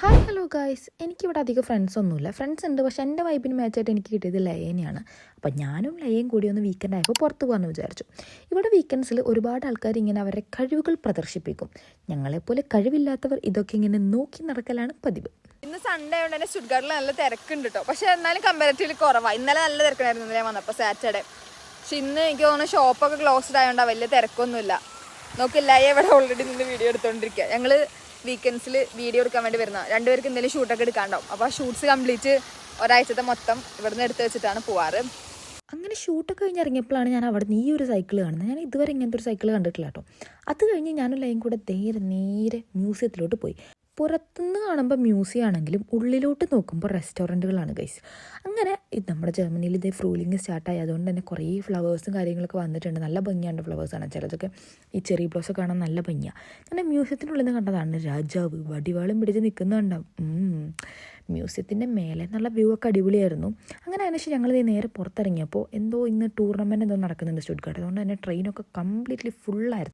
Hi hello guys, എനിക്കിവിടെ അധികം ഫ്രണ്ട്സൊന്നുമില്ല. Friends ഉണ്ട്, പക്ഷേ എൻ്റെ വൈബിന് മാച്ചായിട്ട് എനിക്ക് കിട്ടിയത് ലയേനെയാണ്. അപ്പം ഞാനും ലയയും കൂടി ഒന്ന് വീക്കെൻഡ് ആയപ്പോൾ പുറത്ത് പോകാമെന്ന് വിചാരിച്ചു. ഇവിടെ വീക്കെൻഡ്സിൽ ഒരുപാട് ആൾക്കാർ ഇങ്ങനെ അവരുടെ കഴിവുകൾ പ്രദർശിപ്പിക്കും. ഞങ്ങളെപ്പോലെ കഴിവില്ലാത്തവർ ഇതൊക്കെ ഇങ്ങനെ നോക്കി നടക്കലാണ് പതിവ്. ഇന്ന് സൺഡേ ആയതുകൊണ്ട് തന്നെ സ്റ്റുട്ട്ഗാർട്ടിൽ നല്ല തിരക്കുണ്ട് കേട്ടോ. പക്ഷേ എന്നാലും കമ്പാരിറ്റീവ്ലി കുറവാണ്. ഇന്നലെ നല്ല തിരക്കായിരുന്നു ഞാൻ വന്നപ്പോൾ സാറ്റർഡേ. പക്ഷെ ഇന്ന് എനിക്ക് തോന്നുന്നു ഷോപ്പൊക്കെ ക്ലോസ്ഡ് ആയതുകൊണ്ടാണ് വലിയ തിരക്കൊന്നുമില്ല. നോക്കില്ല, ഇവിടെ ഓൾറെഡി നിന്ന് വീഡിയോ എടുത്തുകൊണ്ടിരിക്കുക. ഞങ്ങൾ വീക്കെൻഡ്സിൽ വീഡിയോ എടുക്കാൻ വേണ്ടി വരുന്ന രണ്ടുപേർക്ക് എന്തെങ്കിലും ഷൂട്ടൊക്കെ എടുക്കാണ്ടാവും. അപ്പോൾ ആ ഷൂട്ട്സ് കംപ്ലീറ്റ് ഒരാഴ്ചത്തെ മൊത്തം ഇവിടുന്ന് എടുത്ത് വെച്ചിട്ടാണ് പോവാറ്. അങ്ങനെ ഷൂട്ടൊക്കെ കഴിഞ്ഞ് ഇറങ്ങിയപ്പോഴാണ് ഞാൻ അവിടെ നിന്ന് ഈ ഒരു സൈക്കിൾ കാണുന്നത്. ഞാൻ ഇതുവരെ ഇങ്ങനത്തെ ഒരു സൈക്കിൾ കണ്ടിട്ടില്ല കേട്ടോ. അത് കഴിഞ്ഞ് ഞാനും ലയും കൂടെ നേരെ മ്യൂസിയത്തിലോട്ട് പോയി. പുറത്തുനിന്ന് കാണുമ്പോൾ മ്യൂസിയം ആണെങ്കിലും ഉള്ളിലോട്ട് നോക്കുമ്പോൾ റെസ്റ്റോറൻറ്റുകളാണ് ഗൈസ്. അങ്ങനെ നമ്മുടെ ജർമ്മനിയിൽ ഇതേ ഫ്രൂലിംഗ് സ്റ്റാർട്ടായി. അതുകൊണ്ട് തന്നെ കുറേ ഫ്ലവേഴ്സും കാര്യങ്ങളൊക്കെ വന്നിട്ടുണ്ട്. നല്ല ഭംഗിയാണ് ഫ്ലവേഴ്സാണ്. ചിലതൊക്കെ ഈ ചെറി ബ്ലോസം കാണാൻ നല്ല ഭംഗിയാണ്. അങ്ങനെ മ്യൂസിയത്തിനുള്ളിൽ നിന്ന് കണ്ടതാണ് രാജാവ് വടിവാളും പിടിച്ച് നിൽക്കുന്നുണ്ടാവും. മ്യൂസിയത്തിൻ്റെ മേലെ നല്ല വ്യൂ ഒക്കെ അടിപൊളിയായിരുന്നു. അങ്ങനെ അതിനുശേഷം ഞങ്ങൾ നേരെ പുറത്തിറങ്ങിയപ്പോൾ ഇന്ന് ടൂർണമെൻറ്റ് എന്തോ നടക്കുന്നുണ്ട് സ്റ്റുട്ട്ഗാർട്ട്. അതുകൊണ്ട് തന്നെ ട്രെയിനൊക്കെ കംപ്ലീറ്റ്ലി ഫുള്ളായിരുന്നു.